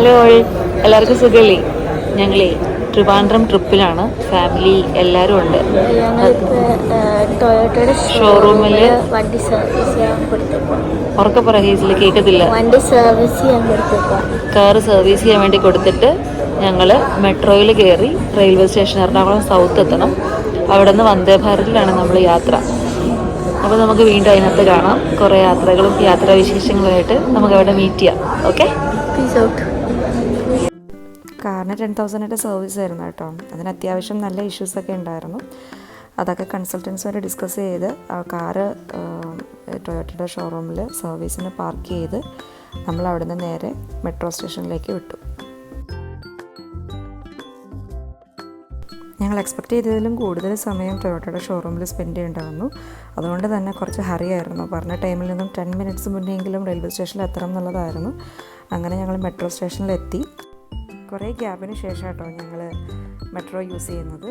Hello എല്ലാവർക്കും സുഖമല്ലേ? ഞങ്ങളേ Trivandrum ട്രിപ്പിലാണ്, family എല്ലാവരും ഉണ്ട്. ടൊയോട്ടയുടെ ഷോറൂമിൽ വണ്ടി സർവീസ് ചെയ്യാൻ കൊടുത്തേക്കാം. ഉറക്കെ പറയേജിൽ കേൾക്കത്തില്ല. വണ്ടി സർവീസ് ചെയ്യാൻ കൊടുത്തേക്കാം. കാറ് സർവീസ് ചെയ്യാൻ വേണ്ടി കൊടുത്തിട്ട് ഞങ്ങൾ മെട്രോയിൽ കയറി റെയിൽവേ സ്റ്റേഷൻ എറണാകുളം സൗത്ത് എത്തണം. അവിടെ നിന്ന് വന്ദേ ഭാരതിലാണ് നമ്മൾ യാത്ര. അപ്പോൾ നമുക്ക് വീണ്ടും അതിനകത്ത് കാണാം. കുറേ യാത്രകളും യാത്രാവിശേഷങ്ങളുമായിട്ട് നമുക്ക് അവിടെ മീറ്റ് ചെയ്യാം. Okay, peace out. കാറിന് 10,000 സർവീസ് ആയിരുന്നു കേട്ടോ. അതിന് അത്യാവശ്യം നല്ല ഇഷ്യൂസൊക്കെ ഉണ്ടായിരുന്നു. അതൊക്കെ കൺസൾട്ടൻസുമായിട്ട് ഡിസ്കസ് ചെയ്ത് ആ കാറ് ടൊയോട്ടയുടെ ഷോറൂമിൽ സർവീസിന് പാർക്ക് ചെയ്ത് നമ്മൾ അവിടെ നിന്ന് നേരെ മെട്രോ സ്റ്റേഷനിലേക്ക് വിട്ടു. ഞങ്ങൾ എക്സ്പെക്റ്റ് ചെയ്തതിലും കൂടുതൽ സമയം ടൊയോട്ടയുടെ ഷോറൂമിൽ സ്പെൻഡ് ചെയ്യേണ്ടി വന്നു. അതുകൊണ്ട് തന്നെ കുറച്ച് ഹറി ആയിരുന്നു. പറഞ്ഞ ടൈമിൽ നിന്നും 10 മിനിറ്റ്സ് മുന്നെങ്കിലും റെയിൽവേ സ്റ്റേഷനിൽ എത്തണം എന്നുള്ളതായിരുന്നു. അങ്ങനെ ഞങ്ങൾ മെട്രോ സ്റ്റേഷനിലെത്തി. കുറേ ഗ്യാപ്പിന് ശേഷം കേട്ടോ ഞങ്ങൾ മെട്രോ യൂസ് ചെയ്യുന്നത്.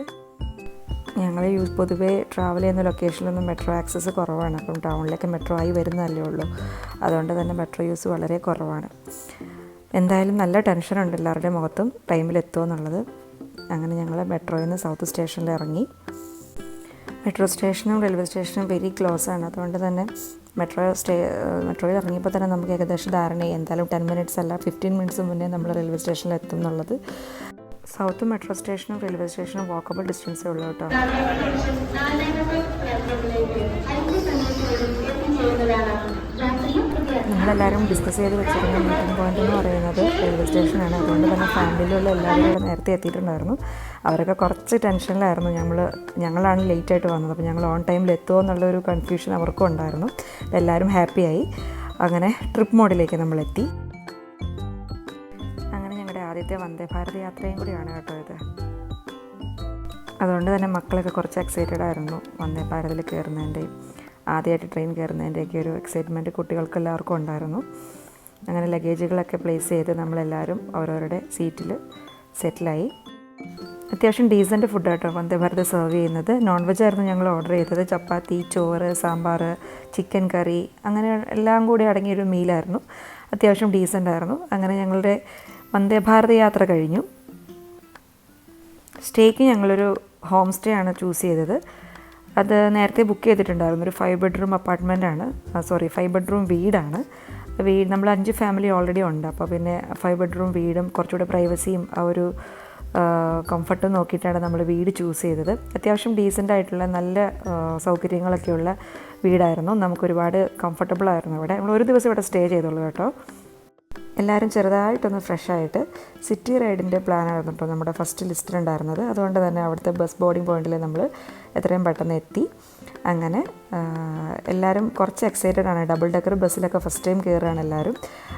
ഞങ്ങൾ പൊതുവേ ട്രാവൽ ചെയ്യുന്ന ലൊക്കേഷനിലൊന്നും മെട്രോ ആക്സസ് കുറവാണ്. അപ്പം ടൗണിലേക്ക് മെട്രോ ആയി വരുന്നതല്ലേ ഉള്ളൂ. അതുകൊണ്ട് തന്നെ മെട്രോ യൂസ് വളരെ കുറവാണ്. എന്തായാലും നല്ല ടെൻഷനുണ്ട് എല്ലാവരുടെയും മുഖത്തും ടൈമിലെത്തുമോ എന്നുള്ളത്. അങ്ങനെ ഞങ്ങൾ മെട്രോയിൽ നിന്ന് സൗത്ത് സ്റ്റേഷനിൽ ഇറങ്ങി. മെട്രോ സ്റ്റേഷനും റെയിൽവേ സ്റ്റേഷനും വെരി ക്ലോസ് ആണ്. അതുകൊണ്ട് തന്നെ മെട്രോയിൽ ഇറങ്ങിയപ്പോൾ തന്നെ നമുക്ക് ഏകദേശം ധാരണയായി എന്തായാലും 10 മിനിറ്റ്സ് അല്ല 15 മിനിറ്റ്സ് മുന്നേ നമ്മൾ റെയിൽവേ സ്റ്റേഷനിൽ എത്തും എന്നുള്ളത്. സൗത്ത് മെട്രോ സ്റ്റേഷനും റെയിൽവേ സ്റ്റേഷനും വാക്കബിൾ ഡിസ്റ്റൻസേ ഉള്ളൂ കേട്ടോ. നമ്മളെല്ലാവരും ഡിസ്കസ് ചെയ്ത് വെച്ചിരുന്ന മീറ്റിംഗ് പോയിൻ്റ് എന്ന് പറയുന്നത് റെയിൽവേ സ്റ്റേഷനാണ്. അതുകൊണ്ട് തന്നെ ഫാമിലിയിലുള്ള എല്ലാവരും കൂടെ നേരത്തെ എത്തിയിട്ടുണ്ടായിരുന്നു. അവരൊക്കെ കുറച്ച് ടെൻഷനിലായിരുന്നു. ഞങ്ങളാണ് ലേറ്റായിട്ട് വന്നത്. അപ്പോൾ ഞങ്ങൾ ഓൺ ടൈമിൽ എത്തുമോ എന്നുള്ളൊരു കൺഫ്യൂഷൻ അവർക്കും ഉണ്ടായിരുന്നു. എല്ലാവരും ഹാപ്പിയായി. അങ്ങനെ ട്രിപ്പ് മോഡിലേക്ക് നമ്മളെത്തി. അങ്ങനെ ഞങ്ങളുടെ ആദ്യത്തെ വന്ദേ ഭാരത് യാത്രയും കൂടിയാണ് കേട്ടോ ഇത്. അതുകൊണ്ട് തന്നെ മക്കളൊക്കെ കുറച്ച് എക്സൈറ്റഡ് ആയിരുന്നു വന്ദേ ഭാരതിൽ കയറുന്നതിൻ്റെയും ആദ്യമായിട്ട് ട്രെയിൻ കയറുന്നതിൻ്റെയൊക്കെ ഒരു എക്സൈറ്റ്മെൻറ്റ് കുട്ടികൾക്ക് എല്ലാവർക്കും ഉണ്ടായിരുന്നു. അങ്ങനെ ലഗേജുകളൊക്കെ പ്ലേസ് ചെയ്ത് നമ്മളെല്ലാവരും അവരവരുടെ സീറ്റിൽ സെറ്റിലായി. അത്യാവശ്യം ഡീസൻറ്റ് ഫുഡ് കേട്ടോ വന്ദേ ഭാരത് സെർവ് ചെയ്യുന്നത്. നോൺ വെജ് ആയിരുന്നു ഞങ്ങൾ ഓർഡർ ചെയ്തത്. ചപ്പാത്തി, ചോറ്, സാമ്പാർ, ചിക്കൻ കറി, അങ്ങനെ എല്ലാം കൂടി അടങ്ങിയൊരു മീലായിരുന്നു. അത്യാവശ്യം ഡീസൻ്റ് ആയിരുന്നു. അങ്ങനെ ഞങ്ങളുടെ വന്ദേ ഭാരത് യാത്ര കഴിഞ്ഞു. സ്റ്റേക്ക് ഞങ്ങളൊരു ഹോം സ്റ്റേ ആണ് ചൂസ് ചെയ്തത്. അത് നേരത്തെ ബുക്ക് ചെയ്തിട്ടുണ്ടായിരുന്നു. ഒരു 5 ബെഡ്റൂം അപ്പാർട്ട്മെൻറ്റാണ്, 5 ബെഡ്റൂം വീടാണ്. നമ്മൾ 5 ഫാമിലി ഓൾറെഡി ഉണ്ട്. അപ്പോൾ പിന്നെ 5 ബെഡ്റൂം വീടും കുറച്ചുകൂടെ പ്രൈവസിയും ആ ഒരു കംഫർട്ടും നോക്കിയിട്ടാണ് നമ്മൾ വീട് ചൂസ് ചെയ്തത്. അത്യാവശ്യം ഡീസൻ്റ് ആയിട്ടുള്ള നല്ല സൗകര്യങ്ങളൊക്കെയുള്ള വീടായിരുന്നു. നമുക്കൊരുപാട് കംഫർട്ടബിളായിരുന്നു ഇവിടെ. നമ്മൾ ഒരു ദിവസം ഇവിടെ സ്റ്റേ ചെയ്തോളൂ കേട്ടോ. എല്ലാവരും ചെറുതായിട്ടൊന്ന് ഫ്രഷായിട്ട് സിറ്റി റൈഡിൻ്റെ പ്ലാനായിരുന്നു കേട്ടോ നമ്മുടെ ഫസ്റ്റ് ലിസ്റ്റിലുണ്ടായിരുന്നത്. അതുകൊണ്ട് തന്നെ അവിടുത്തെ ബസ് ബോർഡിംഗ് പോയിന്റിൽ നമ്മൾ എത്രയും പെട്ടെന്ന് എത്തി. അങ്ങനെ എല്ലാവരും കുറച്ച് എക്സൈറ്റഡ് ആണ്. ഡബിൾ ഡെക്കർ ബസ്സിലൊക്കെ ഫസ്റ്റ് ടൈം കയറുകയാണ് എല്ലാവരും.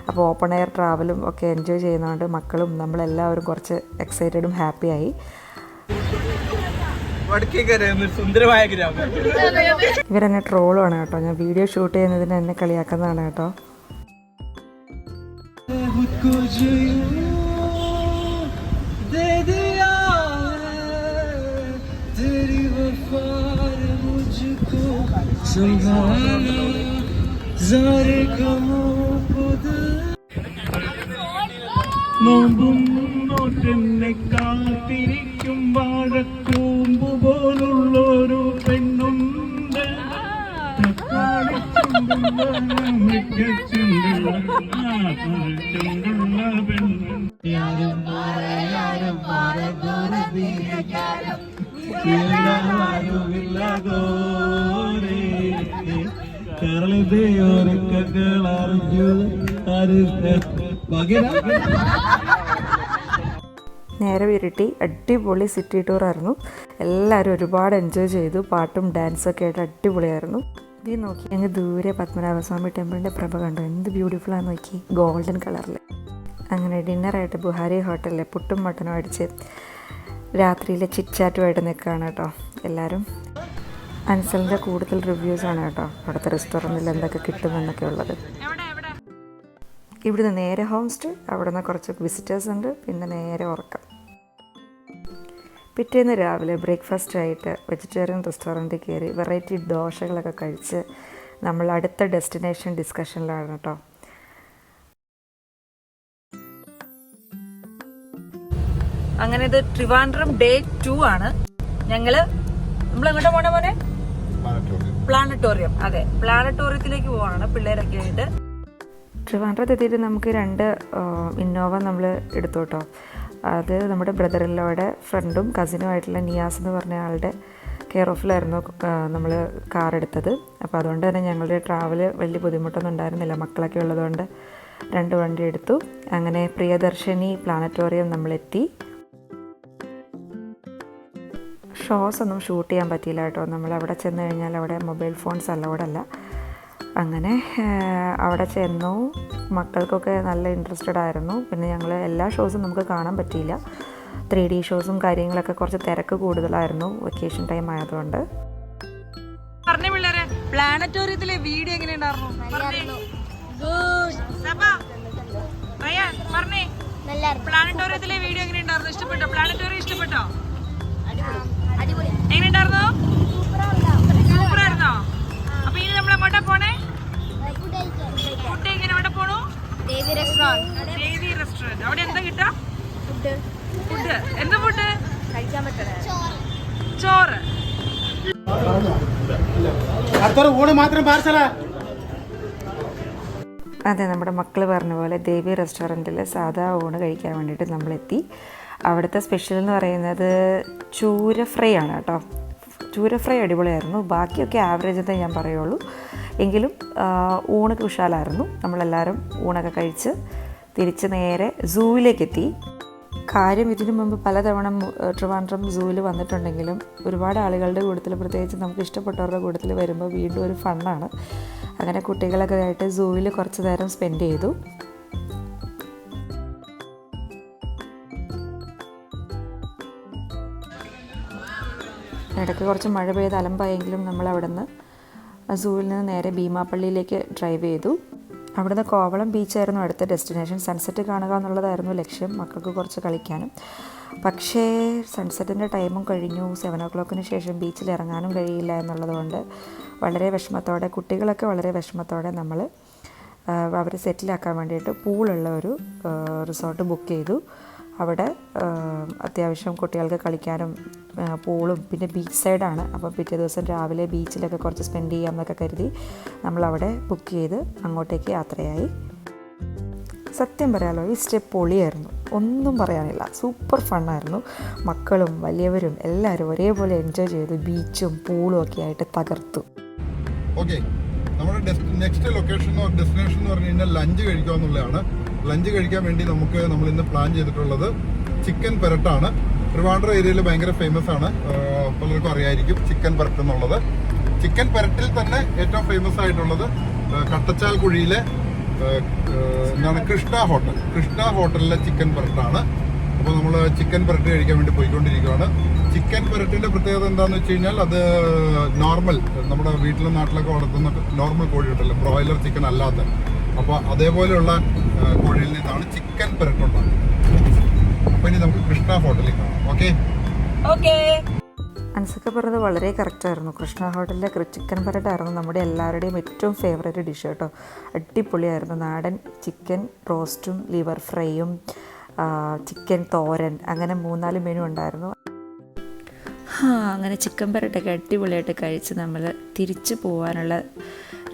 അപ്പോൾ ഓപ്പൺ എയർ ട്രാവലും ഒക്കെ എൻജോയ് ചെയ്യുന്നതുകൊണ്ട് മക്കളും നമ്മളെല്ലാവരും കുറച്ച് എക്സൈറ്റഡും ഹാപ്പിയായി. ഇവരെന്നെ ട്രോളുമാണ് കേട്ടോ. ഞാൻ വീഡിയോ ഷൂട്ട് ചെയ്യുന്നതിന് എന്നെ കളിയാക്കുന്നതാണ് കേട്ടോ. നോമ്പും നോട്ടെന്നെ കാത്തിരിക്കും വാഴക്കൂമ്പ് പോലുള്ളൊരു പെണ്ണുണ്ട്. നേരെ വിരട്ടി അടിപൊളി സിറ്റി ടൂറായിരുന്നു. എല്ലാവരും ഒരുപാട് എൻജോയ് ചെയ്തു. പാട്ടും ഡാൻസൊക്കെ ആയിട്ട് അടിപൊളിയായിരുന്നു. ഇത് നോക്കി ഞങ്ങൾ ദൂരെ പത്മനാഭസ്വാമി ടെമ്പിളിൻ്റെ പ്രഭ കണ്ടു. എന്ത് ബ്യൂട്ടിഫുള്ളാന്ന് നോക്കി, ഗോൾഡൻ കളറിൽ. അങ്ങനെ ഡിന്നറായിട്ട് ബുഹാരി ഹോട്ടലിലെ പുട്ടും മട്ടനും അടിച്ച് രാത്രിയിലെ ചിറ്റ്ചാറ്റുമായിട്ട് നിൽക്കുകയാണ് കേട്ടോ എല്ലാവരും. അൻസലിൻ്റെ കൂടുതൽ റിവ്യൂസാണ് കേട്ടോ അവിടുത്തെ റെസ്റ്റോറൻറ്റിൽ എന്തൊക്കെ കിട്ടുമെന്നൊക്കെ ഉള്ളത്. ഇവിടുന്ന് നേരെ ഹോം സ്റ്റേ, അവിടെ നിന്ന് കുറച്ച് വിസിറ്റേഴ്സ് ഉണ്ട്, പിന്നെ നേരെ ഉറക്കം. പിറ്റേന്ന് രാവിലെ ബ്രേക്ക്ഫാസ്റ്റായിട്ട് വെജിറ്റേറിയൻ റെസ്റ്റോറൻറ്റിൽ കയറി വെറൈറ്റി ദോശകളൊക്കെ കഴിച്ച് നമ്മൾ അടുത്ത ഡെസ്റ്റിനേഷൻ ഡിസ്കഷനിലാണ് കേട്ടോ. അങ്ങനെ ഇത് ട്രിവാൻഡ്രം ഡേ 2 ആണ്. നമ്മളെങ്ങോട്ടാ പോണ മോനെ? പ്ലാനറ്റോറിയം. അതെ, പ്ലാനറ്റോറിയത്തിലേക്ക് പോവാണ് പിള്ളേരൊക്കെ ആയിട്ട്. ട്രിവാൻഡ്രത്ത് എത്തിയിട്ട് നമുക്ക് 2 ഇന്നോവ നമ്മൾ എടുത്തു കേട്ടോ. അത് നമ്മുടെ ബ്രദറിലോയുടെ ഫ്രണ്ടും കസിനുമായിട്ടുള്ള നിയാസ് എന്ന് പറഞ്ഞ ആളുടെ കെയർ ഓഫിലായിരുന്നു നമ്മൾ കാർ എടുത്തത്. അപ്പോൾ അതുകൊണ്ട് തന്നെ ഞങ്ങളുടെ ട്രാവൽ വലിയ ബുദ്ധിമുട്ടൊന്നും ഉണ്ടായിരുന്നില്ല, മക്കളൊക്കെ ഉള്ളതുകൊണ്ട് 2 വണ്ടി എടുത്തു. അങ്ങനെ പ്രിയദർശിനി പ്ലാനറ്റോറിയം നമ്മളെത്തി. ഷോസ് ഒന്നും ഷൂട്ട് ചെയ്യാൻ പറ്റിയില്ല കേട്ടോ. നമ്മളവിടെ ചെന്ന് കഴിഞ്ഞാൽ അവിടെ മൊബൈൽ ഫോൺസ് അലൗഡല്ല. അങ്ങനെ അവിടെ ചെന്നു. മക്കൾക്കൊക്കെ നല്ല ഇൻട്രസ്റ്റഡ് ആയിരുന്നു. പിന്നെ ഞങ്ങൾ എല്ലാ ഷോസും നമുക്ക് കാണാൻ പറ്റിയില്ല. 3D ഷോസും കാര്യങ്ങളൊക്കെ കുറച്ച് തിരക്ക് കൂടുതലായിരുന്നു വെക്കേഷൻ ടൈം ആയതുകൊണ്ട്. പറഞ്ഞ പിള്ളേരെ, പ്ലാനറ്റോറിയത്തിലെ വീഡിയോ എങ്ങനെയുണ്ടായിരുന്നു? പ്ലാനറ്റോറിയത്തിലെ വീഡിയോ എങ്ങനെയുണ്ടായിരുന്നു? ഇഷ്ടപ്പെട്ടോ? പ്ലാനറ്റോറിയം ഇഷ്ടപ്പെട്ടോ? എങ്ങനെയുണ്ടായിരുന്നു? സൂപ്പറായിരുന്നോ? അപ്പൊ ഇനി നമ്മൾ എങ്ങോട്ടാ പോണേ? ഫുഡ് എങ്ങനെ എവിടെ പോണു? ദേവി റെസ്റ്റോറന്റ്. അവിടെ എന്താ കിട്ടാ? ഫുഡ്. എന്താ ഫുഡ്? കഴിക്കാൻ പറ്റണേ ചോറ്. അതെ, നമ്മുടെ മക്കൾ പറഞ്ഞ പോലെ ദേവി റെസ്റ്റോറൻറ്റിൽ സാധാ ഊണ് കഴിക്കാൻ വേണ്ടിയിട്ട് നമ്മളെത്തി. അവിടുത്തെ സ്പെഷ്യൽ എന്ന് പറയുന്നത് ചൂര ഫ്രൈ ആണ് കേട്ടോ. ചൂര ഫ്രൈ അടിപൊളിയായിരുന്നു. ബാക്കിയൊക്കെ ആവറേജ് എന്നേ ഞാൻ പറയുള്ളൂ. എങ്കിലും ഊണ് കുശാലായിരുന്നു. നമ്മളെല്ലാവരും ഊണൊക്കെ കഴിച്ച് തിരിച്ച് നേരെ സൂവിലേക്ക് എത്തി. കാര്യം ഇതിനു മുമ്പ് പലതവണ ട്രിവാൻഡ്രം സൂവിൽ വന്നിട്ടുണ്ടെങ്കിലും ഒരുപാട് ആളുകളുടെ കൂട്ടത്തിൽ, പ്രത്യേകിച്ച് നമുക്ക് ഇഷ്ടപ്പെട്ടവരുടെ കൂട്ടത്തിൽ വരുമ്പോൾ വീണ്ടും ഒരു ഫണ്ണാണ്. അങ്ങനെ കുട്ടികളൊക്കെ ആയിട്ട് സൂവിൽ കുറച്ച് നേരം സ്പെൻഡ് ചെയ്തു. ഇടയ്ക്ക് കുറച്ച് മഴ പെയ്ത് അലമ്പായെങ്കിലും നമ്മൾ അവിടെ നിന്ന് സൂവിൽ നിന്ന് നേരെ ഭീമാപ്പള്ളിയിലേക്ക് ഡ്രൈവ് ചെയ്തു. അവിടുന്ന് കോവളം ബീച്ചായിരുന്നു അടുത്ത ഡെസ്റ്റിനേഷൻ. സൺസെറ്റ് കാണുക എന്നുള്ളതായിരുന്നു ലക്ഷ്യം, മക്കൾക്ക് കുറച്ച് കളിക്കാനും. പക്ഷേ സൺസെറ്റിൻ്റെ ടൈമും കഴിഞ്ഞു. 7 o'clock ശേഷം ബീച്ചിൽ ഇറങ്ങാനും കഴിയില്ല എന്നുള്ളതുകൊണ്ട് വളരെ വിഷമത്തോടെ, കുട്ടികളൊക്കെ വളരെ വിഷമത്തോടെ നമ്മൾ അവരെ സെറ്റിലാക്കാൻ വേണ്ടിയിട്ട് പൂളുള്ള ഒരു റിസോർട്ട് ബുക്ക് ചെയ്തു. അവിടെ അത്യാവശ്യം കുട്ടികൾക്ക് കളിക്കാനും പൂളും പിന്നെ ബീച്ച് സൈഡാണ്. അപ്പോൾ പിറ്റേ ദിവസം രാവിലെ ബീച്ചിലൊക്കെ കുറച്ച് സ്പെൻഡ് ചെയ്യാമെന്നൊക്കെ കരുതി നമ്മളവിടെ ബുക്ക് ചെയ്ത് അങ്ങോട്ടേക്ക് യാത്രയായി. സത്യം പറയാലോ, ഈ സ്റ്റേ പൊളിയായിരുന്നു, ഒന്നും പറയാനില്ല. സൂപ്പർ ഫണ്ണായിരുന്നു. മക്കളും വലിയവരും എല്ലാവരും ഒരേപോലെ എൻജോയ് ചെയ്തു. ബീച്ചും പൂളും ഒക്കെ ആയിട്ട് തകർത്തു. ഓക്കെ, നമ്മുടെ നെക്സ്റ്റ് ലൊക്കേഷൻ ഡെസ്റ്റിനേഷൻ എന്ന് പറഞ്ഞു കഴിഞ്ഞാൽ ലഞ്ച് കഴിക്കുക എന്നുള്ളതാണ്. ലഞ്ച് കഴിക്കാൻ വേണ്ടി നമ്മൾ ഇന്ന് പ്ലാൻ ചെയ്തിട്ടുള്ളത് ചിക്കൻ പെരട്ടാണ്. ട്രിവാൻഡ്രം ഏരിയയിൽ ഭയങ്കര ഫേമസ് ആണ്, പലർക്കും അറിയായിരിക്കും ചിക്കൻ പെരട്ട് എന്നുള്ളത്. ചിക്കൻ പെരട്ടിൽ തന്നെ ഏറ്റവും ഫേമസ് ആയിട്ടുള്ളത് കട്ടച്ചാൽ കുഴിയിലെ കൃഷ്ണ ഹോട്ടലിലെ ചിക്കൻ പെരട്ടാണ്. അപ്പോൾ നമ്മൾ ചിക്കൻ പെരട്ട് കഴിക്കാൻ വേണ്ടി പോയിക്കൊണ്ടിരിക്കുകയാണ്. ചിക്കൻ പെരട്ടിൻ്റെ പ്രത്യേകത എന്താണെന്ന് വെച്ച് കഴിഞ്ഞാൽ അത് നോർമൽ നമ്മുടെ വീട്ടിലും നാട്ടിലൊക്കെ വളർത്തുന്ന നോർമൽ കോഴി ഉണ്ടല്ലോ, ബ്രോയിലർ ചിക്കൻ അല്ലാത്ത, അപ്പോൾ അതേപോലെയുള്ള കോഴിയിൽ നിന്നാണ് ചിക്കൻ പെരട്ടുണ്ടാകുന്നത്. അപ്പോൾ ഇനി നമുക്ക് കൃഷ്ണ ഹോട്ടലിൽ കാണാം. ഓക്കെ. അൻസൊക്കെ പറഞ്ഞത് വളരെ കറക്റ്റായിരുന്നു. കൃഷ്ണ ഹോട്ടലിലെ ചിക്കൻ പെരട്ടായിരുന്നു നമ്മുടെ എല്ലാവരുടെയും ഏറ്റവും ഫേവറേറ്റ് ഡിഷ് കേട്ടോ. അടിപൊളിയായിരുന്നു. നാടൻ ചിക്കൻ റോസ്റ്റും ലിവർ ഫ്രൈയും ചിക്കൻ തോരൻ, അങ്ങനെ 3-4 മെനു ഉണ്ടായിരുന്നു. അങ്ങനെ ചിക്കൻ പെരട്ടൊക്കെ അടിപൊളിയായിട്ട് കഴിച്ച് നമ്മൾ തിരിച്ചു പോകാനുള്ള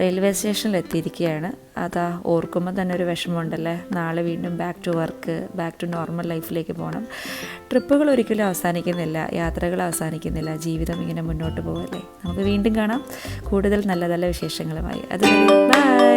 റെയിൽവേ സ്റ്റേഷനിൽ എത്തിയിരിക്കുകയാണ്. അതാ ഓർക്കുമ്പോൾ തന്നെ ഒരു വിഷമമുണ്ടല്ലേ. നാളെ വീണ്ടും back to work, back to normal ലൈഫിലേക്ക് പോകണം. ട്രിപ്പുകൾ ഒരിക്കലും അവസാനിക്കുന്നില്ല, യാത്രകൾ അവസാനിക്കുന്നില്ല, ജീവിതം ഇങ്ങനെ മുന്നോട്ട് പോകല്ലേ. നമുക്ക് വീണ്ടും കാണാം കൂടുതൽ നല്ല നല്ല വിശേഷങ്ങളുമായി. അതുവരെ ബൈ.